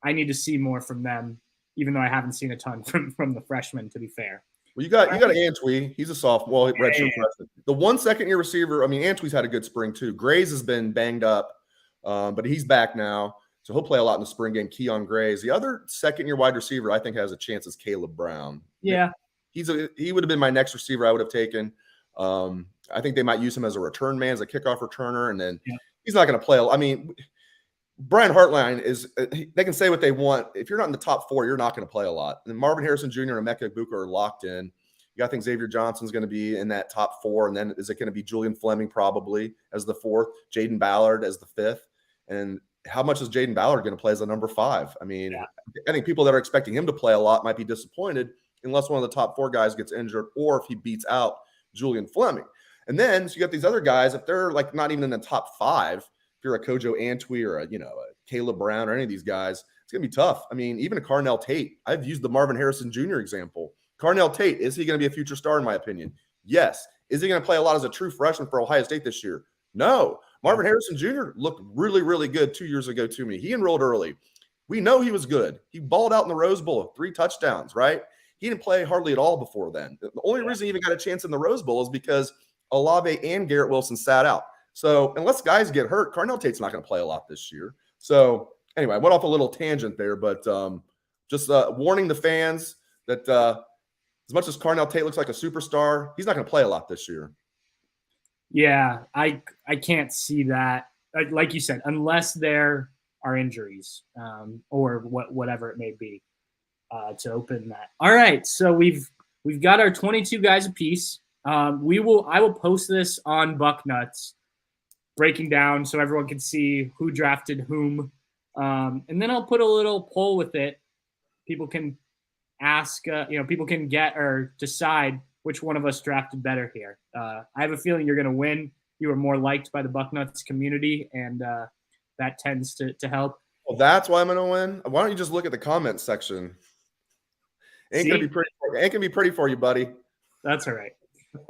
I need to see more from them, even though I haven't seen a ton from the freshmen, to be fair. Well, you got Antwi. He's a sophomore, redshirt freshman. The one second-year receiver, I mean, Antwi's had a good spring too. Grays has been banged up, but he's back now, so he'll play a lot in the spring game. Keon Grays. The other second-year wide receiver I think has a chance is Caleb Brown. Yeah, he would have been my next receiver I would have taken. I think they might use him as a return man, as a kickoff returner, and then he's not going to play. I mean, Brian Hartline they can say what they want. If you're not in the top 4, you're not going to play a lot. And Marvin Harrison Jr. and Emeka Egbuka are locked in. You got to think Xavier Johnson's going to be in that top 4. And then is it going to be Julian Fleming probably as the 4th, Jaden Ballard as the 5th? And how much is Jaden Ballard going to play as the number 5? I mean, I think people that are expecting him to play a lot might be disappointed unless one of the top 4 guys gets injured or if he beats out Julian Fleming. And then so you got these other guys, if they're not even in the top 5, if you're a Kojo Antwi or a Caleb Brown or any of these guys, it's going to be tough. I mean, even a Carnell Tate. I've used the Marvin Harrison Jr. example. Carnell Tate, is he going to be a future star in my opinion? Yes. Is he going to play a lot as a true freshman for Ohio State this year? No. Marvin Harrison Jr. looked really, really good 2 years ago to me. He enrolled early. We know he was good. He balled out in the Rose Bowl, 3 touchdowns, right? He didn't play hardly at all before then. The only reason he even got a chance in the Rose Bowl is because Olave and Garrett Wilson sat out. So unless guys get hurt, Carnell Tate's not going to play a lot this year. So anyway, I went off a little tangent there, but just warning the fans that as much as Carnell Tate looks like a superstar, he's not going to play a lot this year. Yeah, I can't see that. Like you said, unless there are injuries or whatever it may be to open that. All right, so we've got our 22 guys apiece. I will post this on Bucknuts, breaking down so everyone can see who drafted whom. And then I'll put a little poll with it. People can ask, people can get or decide which one of us drafted better here. I have a feeling you're going to win. You are more liked by the Bucknuts community, and that tends to help. Well, that's why I'm going to win. Why don't you just look at the comments section? Ain't going to be pretty for you, buddy. That's all right.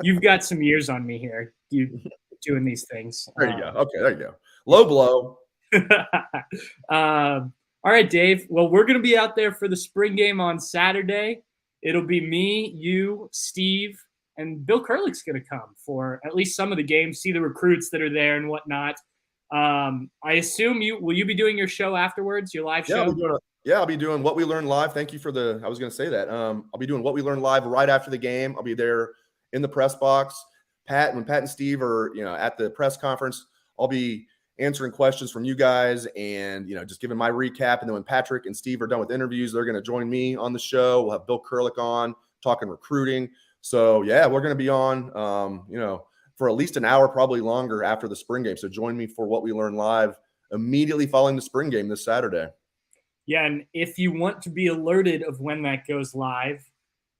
You've got some years on me here. You doing these things. There you go. Okay, there you go. Low blow. All right, Dave. Well, we're going to be out there for the spring game on Saturday. It'll be me, you, Steve, and Bill Kurlick's going to come for at least some of the games, see the recruits that are there and whatnot. I assume will you be doing your show afterwards, your live show? I'll be doing What We Learned Live. Thank you for I was going to say that. I'll be doing What We Learned Live right after the game. I'll be there in the press box. When Pat and Steve are, at the press conference, I'll be answering questions from you guys and, just giving my recap. And then when Patrick and Steve are done with interviews, they're going to join me on the show. We'll have Bill Kurlick on talking recruiting. So yeah, we're going to be on, for at least an hour, probably longer after the spring game. So join me for What We Learn Live immediately following the spring game this Saturday. Yeah. And if you want to be alerted of when that goes live,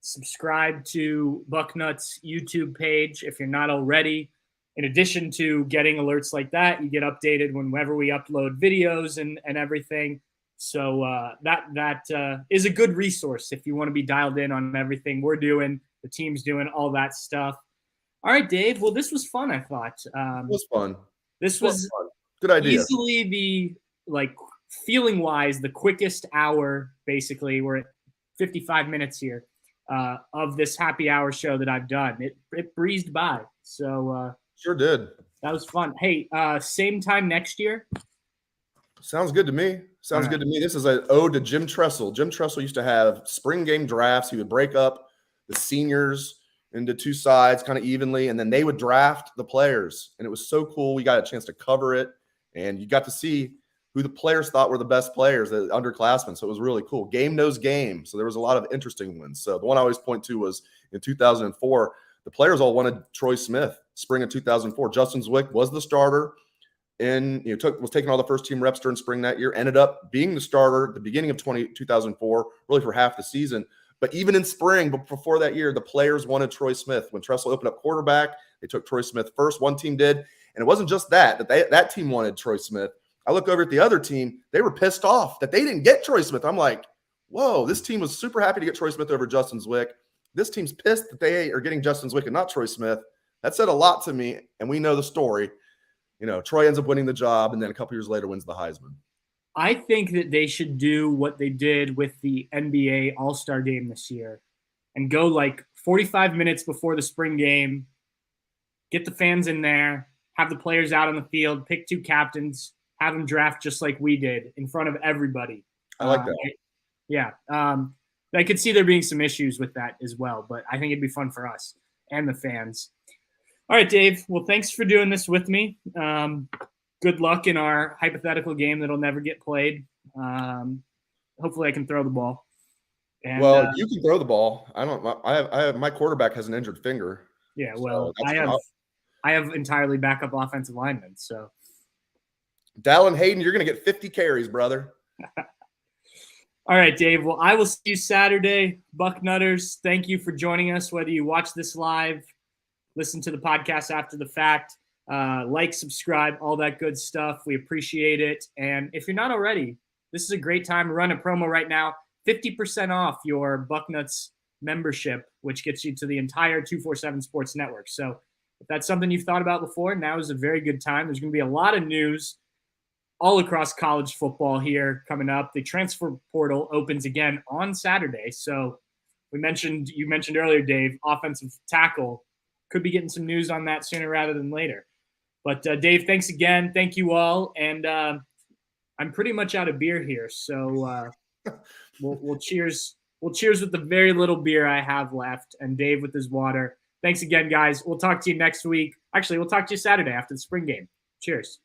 subscribe to Bucknuts YouTube page if you're not already. In addition to getting alerts like that, you get updated whenever we upload videos and everything. So that is a good resource if you want to be dialed in on everything we're doing, the team's doing, all that stuff. All right, Dave. Well, this was fun, I thought. It was fun. This was fun. Good idea. Easily the, feeling-wise, the quickest hour, basically. We're at 55 minutes here of this happy hour show that I've done. It breezed by. So sure did. That was fun. Hey, same time next year? Sounds good to me. Sounds good to me. This is an ode to Jim Tressel. Jim Tressel used to have spring game drafts. He would break up the seniors, into two sides kind of evenly, and then they would draft the players. And it was so cool. We got a chance to cover it, and you got to see who the players thought were the best players, the underclassmen. So it was really cool. Game knows game. So there was a lot of interesting ones. So the one I always point to was in 2004, the players all wanted Troy Smith, spring of 2004. Justin Zwick was the starter and was taking all the first team reps during spring that year, ended up being the starter at the beginning of 2004, really for half the season. But even in spring, but before that year, the players wanted Troy Smith. When Tressel opened up quarterback, they took Troy Smith first. One team did. And it wasn't just that team wanted Troy Smith. I look over at the other team. They were pissed off that they didn't get Troy Smith. I'm like, whoa, this team was super happy to get Troy Smith over Justin Zwick. This team's pissed that they are getting Justin Zwick and not Troy Smith. That said a lot to me, and we know the story. Troy ends up winning the job, and then a couple years later wins the Heisman. I think that they should do what they did with the NBA All-Star game this year and go like 45 minutes before the spring game, get the fans in there, have the players out on the field, pick two captains, have them draft just like we did in front of everybody. I like that. Yeah. I could see there being some issues with that as well, but I think it'd be fun for us and the fans. All right, Dave. Well, thanks for doing this with me. Good luck in our hypothetical game that'll never get played. Hopefully I can throw the ball. And, you can throw the ball. I have my quarterback has an injured finger. Yeah, well, so I have entirely backup offensive linemen. So, Dallin Hayden, you're going to get 50 carries, brother. All right, Dave. Well, I will see you Saturday. Bucknutters, thank you for joining us, whether you watch this live, listen to the podcast after the fact, like, subscribe, all that good stuff. We appreciate it. And if you're not already, this is a great time to run a promo right now. 50% off your Bucknuts membership, which gets you to the entire 247 Sports Network. So if that's something you've thought about before, now is a very good time. There's going to be a lot of news all across college football here coming up. The transfer portal opens again on Saturday. So you mentioned earlier, Dave, offensive tackle. Could be getting some news on that sooner rather than later. But Dave, thanks again. Thank you all. And I'm pretty much out of beer here. So we'll cheers. We'll cheers with the very little beer I have left, and Dave with his water. Thanks again, guys. We'll talk to you next week. Actually, we'll talk to you Saturday after the spring game. Cheers.